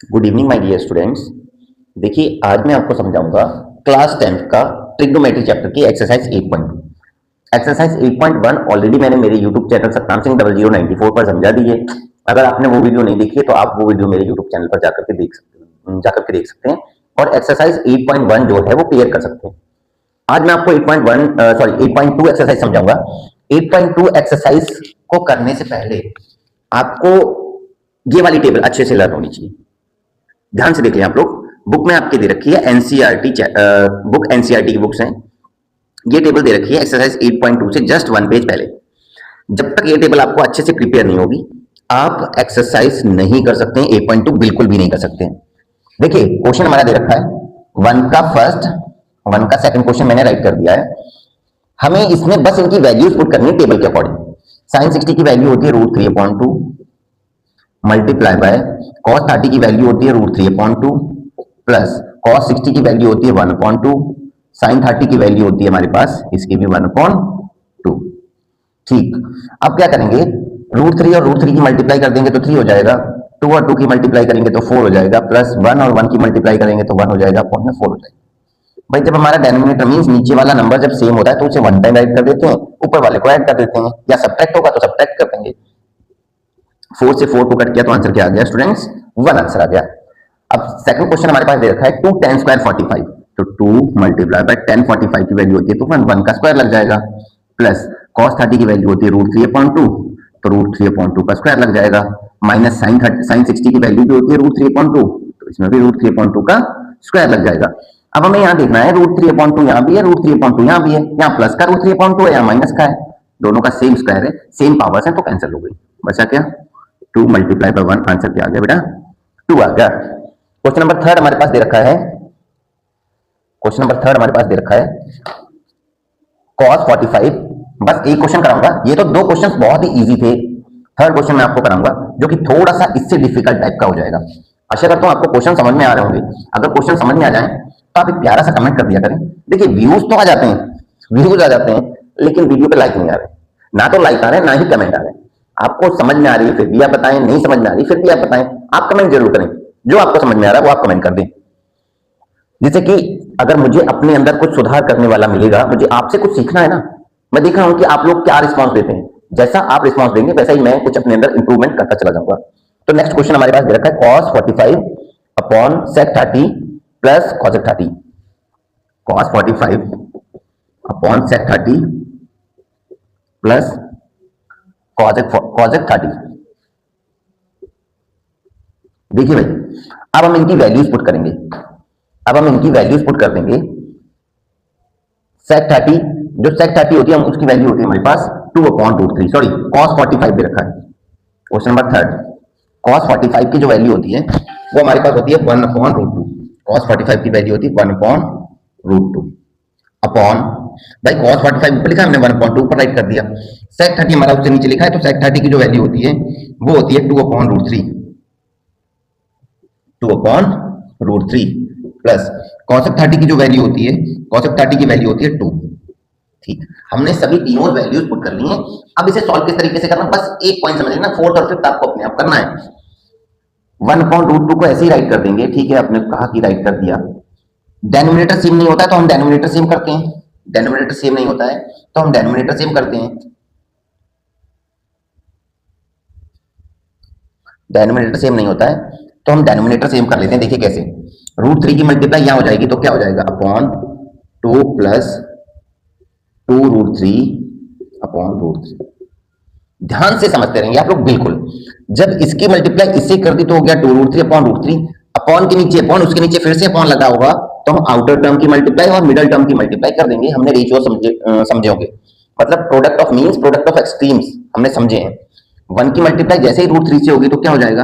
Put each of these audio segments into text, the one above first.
Good evening my dear students. देखिए आज मैं आपको समझाऊंगा क्लास 10th का ट्रिग्नोमेट्री चैप्टर की एक्सरसाइज 8.2। एक्सरसाइज 8.1 ऑलरेडी मैंने मेरे यूट्यूब चैनल सतनाम सिंह 0094 पर समझा दी है। अगर आपने वो वीडियो नहीं देखी है तो आप वो वीडियो मेरे यूट्यूब चैनल पर जाकर के देख सकते हैं और एक्सरसाइज 8.1 जो है वो क्लियर कर सकते हैं। आज मैं आपको 8.2 एक्सरसाइज समझाऊंगा। 8.2 एक्सरसाइज को करने से पहले आपको ये वाली टेबल अच्छे से लर्न होनी चाहिए। ध्यान से देख लें आप लोग। बुक में आपके दे रखी है एनसीईआरटी बुक, एनसीईआरटी की बुक्स हैं। ये टेबल दे रखी है एक्सरसाइज 8.2 से जस्ट 1 पेज पहले। जब तक ये टेबल आपको अच्छे से प्रिपेयर नहीं होगी आप एक्सरसाइज नहीं कर सकते हैं। 8.2 बिल्कुल भी नहीं कर सकते हैं। देखिए क्वेश्चन हमारा दे रखा है, वन का फर्स्ट, वन का सेकंड क्वेश्चन मैंने राइट कर दिया है। हमें इसमें बस इनकी वैल्यूज पुट करनी है टेबल के अकॉर्डिंग। साइन 60 की वैल्यू होती है √3/2 मल्टीप्लाई बाय cos 30 की वैल्यू होती है √3/2 प्लस cos 60 की वैल्यू होती है 1/2, साइन 30 की वैल्यू होती है हमारे पास इसकी भी 1/2। ठीक, अब क्या करेंगे, √3 और √3 की मल्टीप्लाई कर देंगे तो 3 हो जाएगा, 2 और 2 की मल्टीप्लाई करेंगे तो 4 हो जाएगा, प्लस 1 और 1 की मल्टीप्लाई करेंगे तो 1 हो जाएगा, अपॉन में 4 हो जाएगा। भाई जब हमारा डेनोमिनेटर मींस नीचे वाला नंबर जब सेम होता है तो उसे 1 टाइम ऐड कर देते हैं, ऊपर वाले को ऐड कर देते हैं, या सब्ट्रैक्ट होगा तो सब्ट्रैक्ट कर देंगे। 4 से 4 को कट किया तो आंसर क्या आ गया स्टूडेंट्स, 1 आंसर आ गया। अब सेकंड क्वेश्चन हमारे पास दे रखा है 2 10 स्क्वायर 45, तो 2 मल्टीप्लाई बाय 10 45 की वैल्यू होती है तो 1 का स्क्वायर लग जाएगा, प्लस cos 30 की वैल्यू होती है √3/2 तो √3/2 का स्क्वायर लग जाएगा, माइनस साइन 60 की वैल्यू भी होती है √3/2 तो इसमें भी √3/2 का स्क्वायर लग जाएगा। अब हमें यहाँ देखना है √3/2 यहाँ भी है, √3/2 यहाँ भी है, यहाँ प्लस का √3/2 है, यहाँ माइनस का है, दोनों का सेम स्क्वायर है, सेम पावर्स है तो कैंसिल हो गई। बचा क्या, 2 मल्टीप्लाई बाय 1, आंसर क्या आ गया बेटा, 2 आ गया। क्वेश्चन नंबर थर्ड हमारे पास दे रखा है, क्वेश्चन नंबर थर्ड हमारे पास दे रखा है cos 45। बस एक क्वेश्चन कराऊंगा, ये तो दो क्वेश्चंस बहुत ही इजी थे। थर्ड क्वेश्चन मैं आपको कराऊंगा जो कि थोड़ा सा इससे डिफिकल्ट टाइप का हो जाएगा। आशा करता हूं आपको क्वेश्चन समझ में आ रहे होंगे। अगर क्वेश्चन समझ में आ जाए तो आप एक प्यारा सा कमेंट कर दिया करें। देखिए व्यूज तो आ जाते हैं, व्यूज आ जाते हैं, लेकिन वीडियो पे लाइक नहीं आ रहे, ना तो लाइक आ रहे हैं ना ही कमेंट आ रहे हैं। आपको समझ में आ रही है फिर भी आप बताएं, नहीं समझ में आ रही फिर भी आप बताएं, आप कमेंट जरूर करें। जो आपको समझ में आ रहा है वो आप कमेंट कर दें, जिससे कि अगर मुझे अपने अंदर कुछ सुधार करने वाला मिलेगा, मुझे आपसे कुछ सीखना है ना। मैं देख रहा हूं कि आप लोग क्या रिस्पांस देते हैं, जैसा आप रिस्पांस देंगे वैसा ही मैं कुछ अपने अंदर इंप्रूवमेंट करता चला जाऊंगा। तो नेक्स्ट क्वेश्चन हमारे पास दे रखा है cos 45 upon sec 30 plus cosec 30, cos 45 upon sec 30 plus cosec 30। देखिए भाई अब हम इनकी वैल्यूज पुट करेंगे, अब हम इनकी वैल्यूज पुट कर देंगे। sec 30, जो sec 30 होती है हम उसकी वैल्यू होती है हमारे पास 2/√3, सॉरी cos 45 दे रखा है। क्वेश्चन नंबर थर्ड, cos 45 की जो वैल्यू होती है वो हमारे पास होती है 1/√2, cos 45 की वैल्यू होती है 1/√2 अपॉन, भाई cos 45 ऊपर लिखा है हमने 1/2 ऊपर राइट कर दिया, sec 30 हमारा उससे नीचे लिखा है तो sec 30 की जो वैल्यू होती है वो होती है 2/√3, 2/√3 प्लस cosec 30 की जो वैल्यू होती है, cosec 30 की वैल्यू होती है 2। ठीक, हमने सभी तीनों वैल्यूज पुट कर ली हैं। अब इसे सॉल्व किस तरीके से करना, बस एक पॉइंट समझ लेना, फोर्थ और फिफ्थ आपको अपने आप करना है। 1/√2 को ऐसे ही राइट कर देंगे, ठीक है, आपने कहा कि राइट कर दिया। डेनोमिनेटर सेम नहीं होता है तो हम डेनोमिनेटर सेम करते हैं, डेनोमिनेटर सेम नहीं होता है तो हम डेनोमिनेटर सेम करते हैं, डेनोमिनेटर सेम नहीं होता है तो हम डेनोमिनेटर सेम कर लेते हैं। देखिए कैसे, √3 की मल्टीप्लाई यहां हो जाएगी तो क्या हो जाएगा, अपॉन 2 प्लस 2√3 अपॉन √3। ध्यान से समझते रहेंगे आप लोग बिल्कुल। जब इसकी मल्टीप्लाई इससे कर दी तो हो गया 2√3 अपॉन √3, अपॉन के नीचे अपॉन, उसके नीचे फिर से अपॉन लगा होगा तो हम आउटर टर्म की मल्टीप्लाई और मिडल टर्म की मल्टीप्लाई कर देंगे। हमने रेशियो समझे होंगे, मतलब product of means, product of extremes हमने समझे हैं। 1 की मल्टीप्लाई जैसे ही √3 से होगी तो क्या हो जाएगा,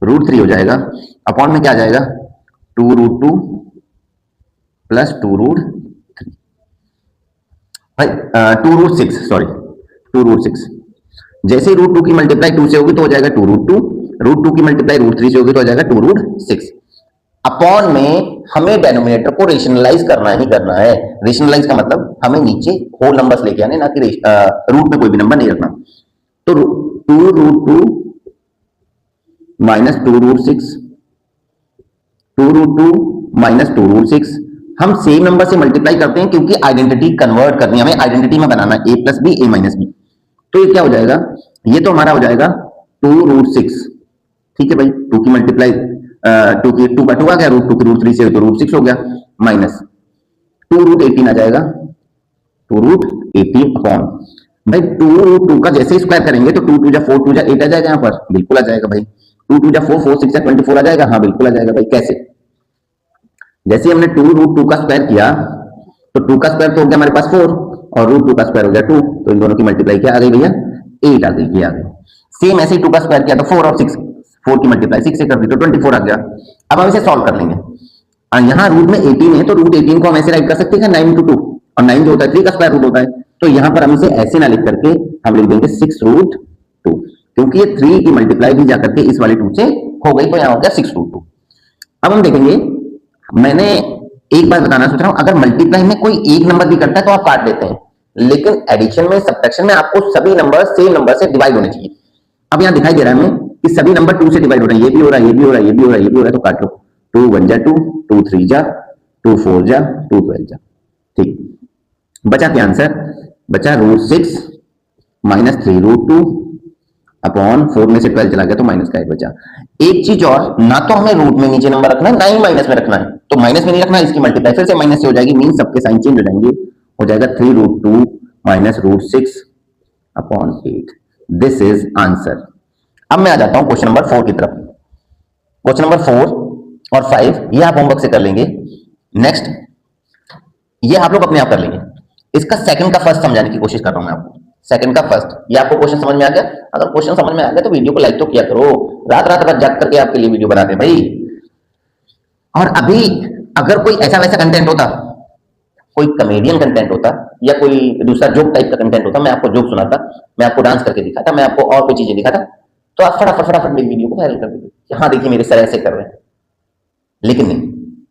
√3 हो जाएगा, अपॉन में क्या आ जाएगा 2√2 प्लस 2√3, भाई 2√6, सॉरी 2√6। जैसे ही √2 की मल्टीप्लाई 2 से होगी तो हो जाएगा 2√2, √2 की मल्टीप्लाई √3 से होगी तो हो जाएगा 2√6। अपॉन में हमें डेनोमिनेटर को रेशनलाइज करना ही करना है। रेशनलाइज का मतलब हमें नीचे होल नंबर्स लेके आने, ना कि रूट में कोई भी नंबर नहीं रखना। तो 2√2 माइनस 2√6 2√2 माइनस 2√6। हम सेम नंबर से मल्टीप्लाई करते हैं क्योंकि आइडेंटिटी कन्वर्ट करनी है, हमें आइडेंटिटी में बनाना है a plus B A minus B. तो ये क्या हो जाएगा, ये तो हमारा हो जाएगा 2√6। ठीक है भाई, 2 की मल्टीप्लाई 2 की 2 का 2 आ गया, √2 की √3 से तो √6 हो गया, माइनस 2√18 आ जाएगा, 2√18 अपॉन भाई 2√2 का जैसे स्क्वायर करेंगे तो 2 2 जा 4 2 जा 8 आ जाएगा, यहाँ पर बिल्कुल आ जाएगा भाई। 2 2 जा 4 4 6 जा 24 आ जाएगा, हाँ बिल्कुल आ जाएगा भाई। कैसे, जैसे हमने 2√2 का स्क्वायर किया तो 2 का स्क्वायर तो हो गया हमारे पास 4 और √2 का स्क्वायर हो गया 2, तो इन दोनों की मल्टीप्लाई क्या आ गई भैया, 8 आ गई, ये आ गई। सेम ऐसे ही 2 का स्क्वायर किया तो 4 और 6, 4 की मल्टीप्लाई 6 से कर दी तो 24 आ गया। अब हम इसे सॉल्व कर लेंगे, यहाँ रूट में 18 है तो √18 को हम ऐसे राइट कर सकते हैं 9 × 2, और 9 जो होता है 3 का स्क्वायर रूट होता है, तो यहाँ पर हम इसे ऐसे ना लिख करके हम लिख देंगे 6√2, क्योंकि ये 3 की मल्टीप्लाई भी जाकर के इस वाले 2 से हो गई, तो यहाँ हो गया 6√2। अब हम देखेंगे, मैंने एक बात बताना सोच रहा हूं, अगर मल्टीप्लाई में कोई एक नंबर भी करता है तो आप काट देते हैं, लेकिन एडिशन में सब्ट्रैक्शन में आपको सभी नंबर सेम नंबर से डिवाइड होने चाहिए। अब यहाँ दिखाई दे रहा है हमें कि सभी नंबर 2 से डिवाइड हो रहे हैं, ये भी हो रहा है, ये भी हो रहा है, ये भी हो रहा है, ये भी हो रहा है, तो काट लो। 2 1 जा 2, 2 3 जा 2 4 जा 2 12 जा, ठीक। बचा क्या आंसर, बचा √6 माइनस 3√2 अपॉन 4 में से 12 चला गया तो माइनस का 8 बचा। एक चीज और, ना तो हमें रूट में नीचे नंबर रखना है, ना ही माइनस में रखना है, तो माइनस में नहीं रखना है, इसकी मल्टीप्लाई फिर से माइनस से हो जाएगी, मीन सबके साइन चेंज हो जाएंगे, हो जाएगा 3√2 minus √6 upon 8। This is answer. अब मैं आ जाता हूं क्वेश्चन नंबर 4 की तरफ। क्वेश्चन नंबर 4 और 5 ये आप होमवर्क से कर लेंगे। नेक्स्ट ये आप लोग अपने आप कर लेंगे। इसका सेकंड का फर्स्ट समझाने की कोशिश कर रहा हूं मैं आपको, सेकंड का फर्स्ट। ये आपको क्वेश्चन समझ में आ गया? अगर क्वेश्चन समझ में आ गया तो वीडियो को लाइक तो किया करो, रात रात भर जाग करके आपके लिए वीडियो बनाते हैं भाई। और अभी अगर कोई ऐसा वैसा कंटेंट होता, कोई कमेडियन कंटेंट होता या कोई दूसरा जोक टाइप का कंटेंट होता, मैं आपको जोक सुनाता, मैं आपको डांस करके दिखाता, मैं आपको और कोई चीजें दिखाता, तो आप फटाफट फटाफट मेरी वीडियो को वायरल कर देते, हाँ देखिए मेरे सर ऐसे कर रहे हैं। लेकिन नहीं,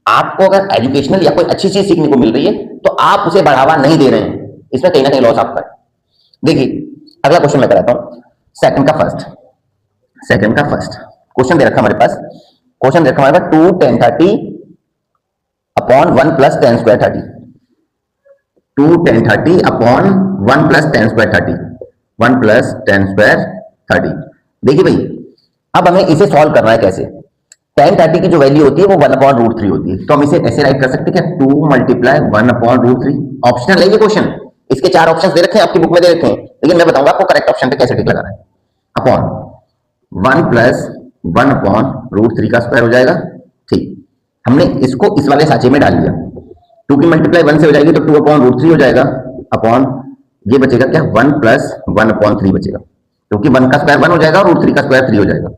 आपको अगर एजुकेशनल या कोई अच्छी चीज सीखने को मिल रही है तो आप उसे बढ़ावा नहीं दे रहे हैं, इसमें कहीं ना कहीं लॉस आपका है। देखिए अगला क्वेश्चन मैं कराता हूं, सेकंड का फर्स्ट। सेकंड का फर्स्ट क्वेश्चन दे रखा हमारे पास, क्वेश्चन दे रखा हमारे पास 2 10 30 upon 1 plus 10 square 30। 2 10 30 upon 1 plus 10 square 30, 1 plus 10 square 30। देखिए भाई, अब हमें इसे सॉल्व करना है कैसे। 10 30 की जो वैल्यू होती है वो 1/√3 होती है, तो हम इसे ऐसे राइट कर सकते हैं कि 2 मल्टीप्लाई 1/√3। ऑप्शनल है ये क्वेश्चन, इसके 4 ऑप्शंस दे रखे हैं, आपकी बुक में दे रखे हैं, लेकिन मैं बताऊंगा आपको करेक्ट ऑप्शन पे कैसे टिक लगाना है। अपॉन 1 प्लस 1/√3 का स्क्वायर हो जाएगा, ठीक। हमने इसको इस वाले साचे में डाल दिया, 2 की मल्टीप्लाई 1 से हो जाएगी तो 2/√3 हो जाएगा, अपॉन ये बचेगा क्या, 1 प्लस 1/3 बचेगा, क्योंकि 1 का स्क्वायर 1 हो जाएगा और √3 का स्क्वायर 3 हो जाएगा।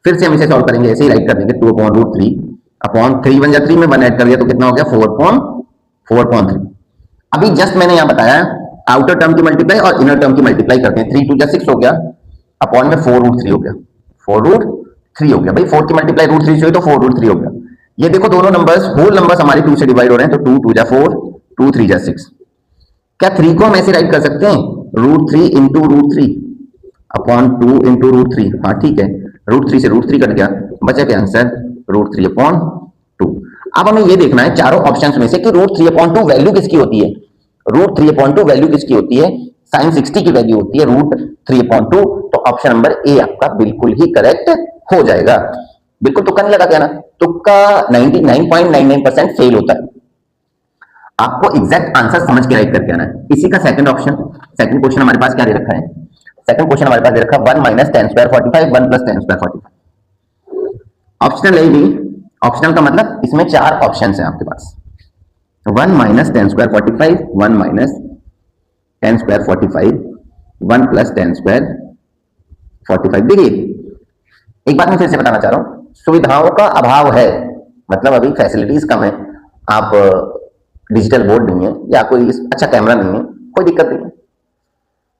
फिर से हम इसे सॉल्व करेंगे, ऐसे ही राइट कर देंगे 2/√3 अपॉन 3 1 जा 3 में 1 ऐड कर दिया तो कितना हो गया, 4/3। अभी जस्ट मैंने यहां बताया आउटर टर्म की मल्टीप्लाई और इनर टर्म की मल्टीप्लाई करते हैं, 3 2 जा 6 हो गया, अपॉन में 4√3 हो गया, 4√3 हो गया भाई। 4 की मल्टीप्लाई √3 से हुई तो 4√3 हो गया। ये देखो दोनों नंबर्स, होल नंबर्स हमारे 2 से डिवाइड हो रहे हैं, तो 2 2 जा 4, 2 3 जा 6। क्या 3 को हम ऐसे राइट कर सकते हैं, √3 इंटू √3 अपॉन 2 इंटू √3, हाँ ठीक है, √3 से √3 कट गया, बचा क्या आंसर, √3 अपॉन 2। अब हमें ये देखना है चारों ऑप्शंस में से कि √3/2 वैल्यू किसकी होती है। √3/2 वैल्यू किसकी होती है, sin 60 की वैल्यू होती है √3/2, तो ऑप्शन नंबर ए आपका बिल्कुल ही करेक्ट हो जाएगा। बिल्कुल तुक्का नहीं लगा ना, तुक्का 99.99% फेल होता है। आपको एग्जैक्ट आंसर समझ के राइट करके आना है। इसी का सेकंड ऑप्शन, सेकंड क्वेश्चन हमारे पास क्या दे रखा है, सेकंड क्वेश्चन हमारे पास दे रखा है 1 minus 10 square 45, 1 plus 10 square 45। Optional है भी, ऑप्शनल का मतलब इसमें 4 ऑप्शन है आपके पास, 1 minus 10 square 45, 1 minus 10 square 45, 1 plus 10 square 45। देखिए एक बात मैं फिर से बताना चाह रहा हूं, सुविधाओं का अभाव है, मतलब अभी फैसिलिटीज कम है, आप डिजिटल बोर्ड नहीं है या कोई अच्छा कैमरा नहीं है, कोई दिक्कत नहीं है,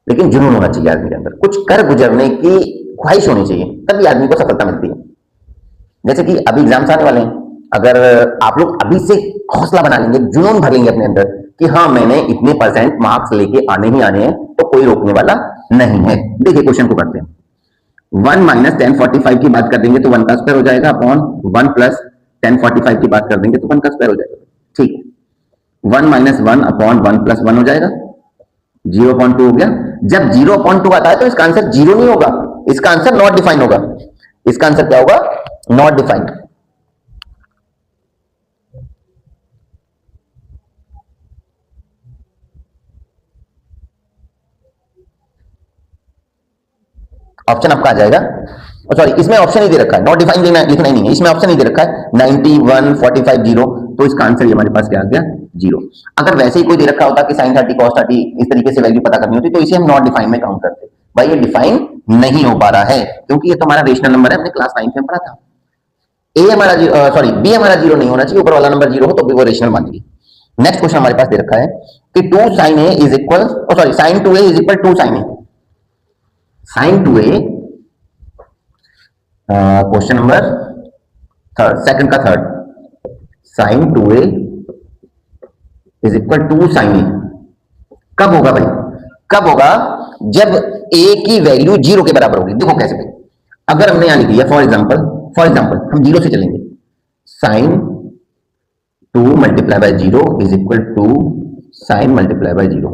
लेकिन जुनून होना चाहिए आदमी के अंदर, कुछ कर गुजरने की ख्वाहिश होनी चाहिए, तभी आदमी को सफलता मिलती है। जैसे कि अभी एग्जाम्स आने वाले हैं, अगर आप लोग अभी से हौसला बना लेंगे, जुनून भर लेंगे अपने अंदर कि हाँ मैंने इतने % मार्क्स लेके आने ही आने हैं, तो कोई रोकने वाला नहीं है। देखिए क्वेश्चन को करते हैं, 1 माइनस 10 45 की बात कर देंगे तो 1 का स्क्वायर हो जाएगा अपॉन 1 प्लस 1045 की बात कर देंगे तो 1 का स्क्वायर हो जाएगा। ठीक है, 1 माइनस 1 अपॉन 1 प्लस 1 हो जाएगा, 0.2 हो गया। जब 0.2 आता है तो इसका आंसर 0 नहीं होगा, इसका आंसर नॉट डिफाइंड होगा। इसका आंसर क्या होगा? Not defined. ऑप्शन आपका आ जाएगा, सॉरी इसमें ऑप्शन ही दे रखा है, नॉट डिफाइंड लिखना ही नहीं है, इसमें ऑप्शन ही दे रखा है 91 45 0, तो इसका आंसर ये हमारे पास क्या आ गया? 0। अगर वैसे ही कोई दे रखा होता कि sin 30 cos 30 इस तरीके से वैल्यू पता करनी होती तो इसे हम नॉट डिफाइंड में काउंट करते। भाई ये डिफाइन नहीं हो पा रहा है क्योंकि ये तो हमारा रेशनल नंबर है, हमने क्लास 9 में पढ़ा था। ए हमारा सॉरी बी हमारा 0 नहीं होना चाहिए, ऊपर वाला नंबर 0 हो तो भी वो रेशनल मानेगी। नेक्स्ट क्वेश्चन हमारे पास दे रखा है कि 2 sin a is equal sorry sin 2a is equal 2 sin a। sin 2a question number third, second का थर्ड, sin 2a is equal 2 sin a कब होगा भाई? कब होगा? जब a की वैल्यू 0 के बराबर होगी। देखो कैसे भाई, अगर हमने यहां लिख दिया फॉर एग्जांपल हम 0 से चलेंगे, sin 2 multiply by 0 is equal to sin multiply by 0।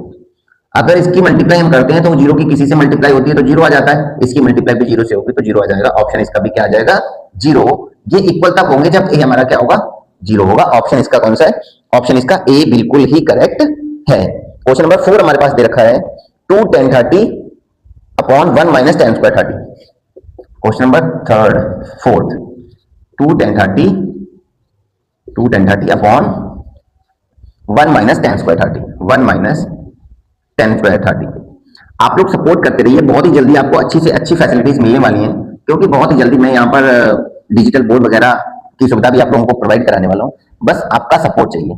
अगर इसकी मल्टीप्लाई हम करते हैं तो 0 की किसी से मल्टीप्लाई होती है तो 0 आ जाता है, इसकी मल्टीप्लाई भी 0 से होगी तो 0 आ जाएगा। ऑप्शन इसका भी क्या आ जाएगा? 0। ये इक्वल तब होंगे जब a हमारा क्या होगा? 0 होगा। ऑप्शन इसका कौन सा है? ऑप्शन इसका ए बिल्कुल ही करेक्ट है। क्वेश्चन नंबर 4 हमारे पास दे रखा है 2 tan 30 upon 1 minus tan square 30। Question number third fourth, 2 tan 30 upon 1 minus tan square 30, 1 minus tan square 30। आप लोग सपोर्ट करते रहिए, बहुत ही जल्दी आपको अच्छी से अच्छी फैसिलिटीज मिलने वाली हैं क्योंकि बहुत ही जल्दी मैं यहाँ पर डिजिटल बोर्ड वगैरह की सुविधा भी आप लोगों को प्रोवाइड कराने वाला हूँ, बस आपका सपोर्ट चाहिए।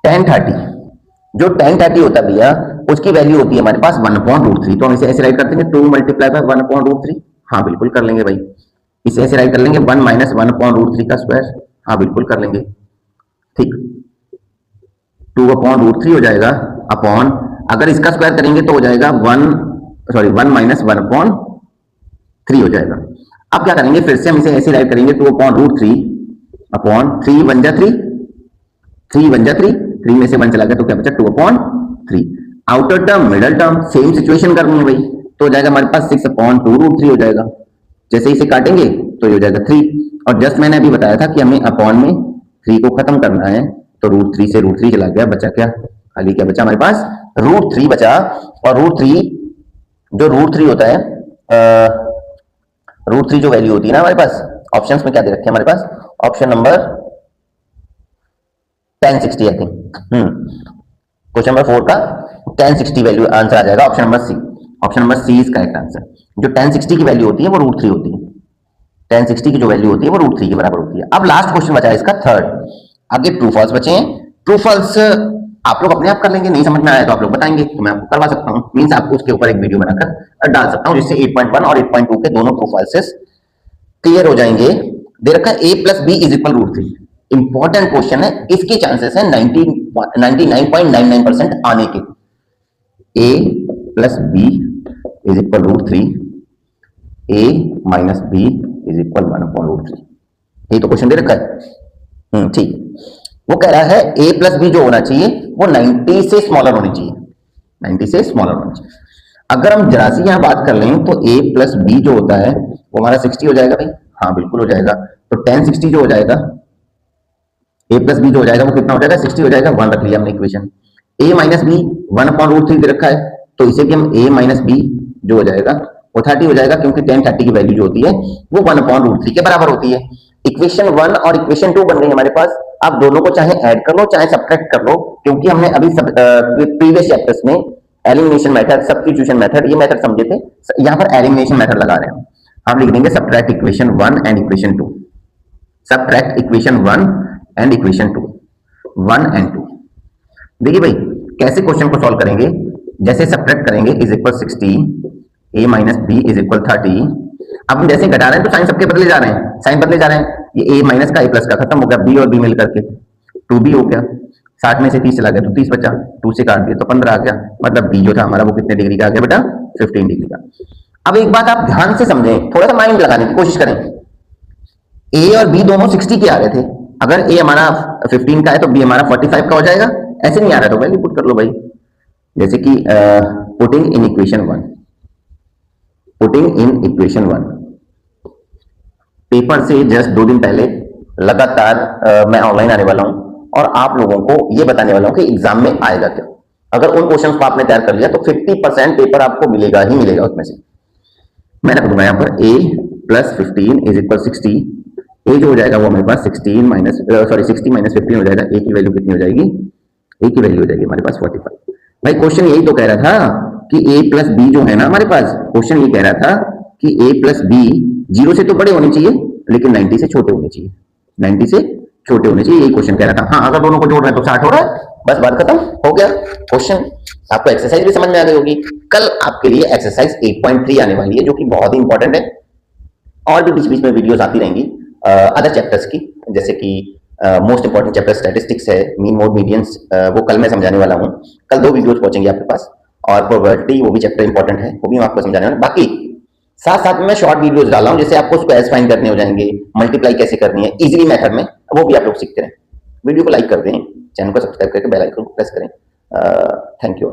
tan 30, जो tan 30 होता है भैया उसकी वैल्यू होती है हमारे पास 1/√3, तो हम इसे ऐसे राइट कर देंगे 2 मल्टीप्लाई बाय 1/√3। हाँ बिल्कुल कर लेंगे भाई, इसे ऐसे राइट कर लेंगे 1 माइनस 1/√3 का स्क्वायर। हाँ बिल्कुल कर लेंगे, ठीक। 2/√3 हो जाएगा अपॉन, अगर इसका स्क्वायर करेंगे तो हो जाएगा 1 माइनस 1/3 हो जाएगा। अब क्या करेंगे, फिर से हम इसे ऐसे राइट करेंगे 2/√3 अपॉन 3 1 जा 3, 3 1 जा 3, 3 में से 1 चला गया तो क्या बचा? 2/3। Outer term middle term same situation करनी है भाई, तो हो जाएगा हमारे पास 6/2√3 हो जाएगा। जैसे इसे काटेंगे तो ये हो जाएगा 3, और जस्ट मैंने अभी बताया था कि हमें अपॉन में 3 को खत्म करना है, तो √3 से √3 चला गया, बचा क्या? खाली क्या बचा हमारे पास? √3 बचा। और √3 जो √3 होता है, √3 जो वैल्यू होती है ना हमारे पास, ऑप्शंस में क्या दे रखे हैं हमारे पास? Option number 1060 I think. Question number 4 का 1060 वैल्यू आंसर आ जाएगा, option number C. Option number C is correct answer. जो 1060 की वैल्यू होती है वो √3 होती है, 1060 की जो वैल्यू होती है वो √3 के बराबर होती है। अब लास्ट क्वेश्चन बचा है इसका थर्ड, आगे ट्रू फॉल्स बचे हैं। ट्रू फॉल्स आप लोग अपने आप कर लेंगे, नहीं समझ में आया तो आप लोग बताएंगे तो मैं आपको करवा सकता हूँ, मीन्स आपको उसके ऊपर एक वीडियो बनाकर डाल सकता हूँ जिससे 8.1 और 8.2 के दोनों ट्रू फॉल्सेस क्लियर हो जाएंगे। दे रखा है a plus B is equal √3, important question है, इसके चांसेस है 99.99% आने के। a plus B is equal √3, a minus B is equal 1/√3, ये तो क्वेश्चन दे रखा है। ठीक, वो कह रहा है a प्लस बी जो होना चाहिए वो 90 से स्मॉलर होनी चाहिए, 90 से स्मॉलर होना चाहिए। अगर हम जरा सी यहाँ बात कर लें तो a प्लस बी जो होता है वो हमारा 60 हो जाएगा भाई। हाँ बिल्कुल हो जाएगा, तो 1060 जो हो जाएगा, a प्लस बी जो हो जाएगा वो कितना हो जाएगा? 60 हो जाएगा। 1 रख लिया हमने इक्वेशन। a माइनस बी 1/√3 दे रखा है, तो इसे भी हम a माइनस बी जो हो जाएगा वो 30 हो जाएगा, क्योंकि 1030 की वैल्यू जो होती है वो 1/√3 के बराबर होती है। इक्वेशन 1 और इक्वेशन 2 बन गई हमारे पास। आप दोनों को चाहे ऐड कर लो चाहे सब्ट्रैक्ट कर लो, क्योंकि हमने अभी प्रीवियस चैप्टर्स में एलिमिनेशन मेथड, सब्स्टिट्यूशन मेथड, ये मेथड समझे थे, यहाँ पर एलिमिनेशन मेथड लगा रहे हैं। हम लिख देंगे subtract equation 1 and equation 2, subtract equation 1 and equation 2, 1 and 2। देखिए भाई कैसे क्वेश्चन को सॉल्व करेंगे, जैसे सब्ट्रैक्ट करेंगे is equal 60, a minus B is equal 30। अब हम जैसे घटा रहे हैं तो साइन सबके बदले जा रहे हैं, साइन बदले जा रहे हैं, ये a माइनस का a प्लस का खत्म हो गया, b और b मिल करके 2b हो गया, 60 में से 30 चला गया तो 30 बचा, 2 से काट दिया तो 15 आ गया, मतलब b जो था हमारा वो कितने डिग्री का आ गया बेटा? 15 डिग्री का। अब एक बात आप ध्यान से समझें, थोड़ा सा माइंड लगाने की कोशिश करें। ए और बी दोनों 60 के आ रहे थे, अगर ए हमारा 15 का है तो बी हमारा 45 का हो जाएगा। ऐसे नहीं आ रहा तो वैल्यू पुट कर लो भाई, जैसे कि putting in equation one, putting in equation one, paper से जस्ट 2 दिन पहले लगातार मैं ऑनलाइन आने वाला हूं और आप लोगों को ये बताने वाला हूं कि एग्जाम में आएगा क्या। अगर उन क्वेश्चंस को आपने तैयार कर लिया तो 50% पेपर आपको मिलेगा ही मिलेगा उसमें से। मैं रख दूंगा यहाँ पर a प्लस 15 इज इक्वल 60, ए जो हो जाएगा वो हमारे पास 16 माइनस 60 - 15 हो जाएगा। ए की वैल्यू कितनी हो जाएगी, ए की वैल्यू हो जाएगी हमारे पास 45। भाई क्वेश्चन यही तो कह रहा था कि a प्लस बी जो है ना हमारे पास, क्वेश्चन ये कह रहा था कि a प्लस बी 0 से तो बड़े होने चाहिए लेकिन 90 से छोटे होने चाहिए, 90 से छोटे होने चाहिए, यही क्वेश्चन कह रहा था। हाँ, अगर दोनों को जोड़ रहे हैं तो 60 हो रहा है, बस बात खत्म हो गया। क्वेश्चन आपको एक्सरसाइज भी समझ में आ गई होगी। कल आपके लिए एक्सरसाइज 8.3 आने वाली है जो कि बहुत ही इंपॉर्टेंट है, और भी बीच बीच में वीडियोस आती रहेंगी अदर चैप्टर्स की, जैसे कि मोस्ट इंपॉर्टेंट चैप्टर स्टैटिस्टिक्स है, मीन मोड मीडियंस, वो कल मैं समझाने वाला हूँ। कल 2 वीडियोस पहुंचेंगे आपके पास, और प्रोबेबिलिटी वो भी चैप्टर इंपॉर्टेंट है, वो भी मैं आपको समझाने वाला। बाकी साथ साथ में मैं शॉर्ट वीडियोस डाल रहा हूँ, जैसे आपको स्क्वायर्स फाइंड करने हो जाएंगे, मल्टीप्लाई कैसे करनी है इजीली मेथड में, वो भी आप लोग सीखते रहें। वीडियो को लाइक कर दें, चैनल को सब्सक्राइब करके बेल आइकन को प्रेस करें। Thank you.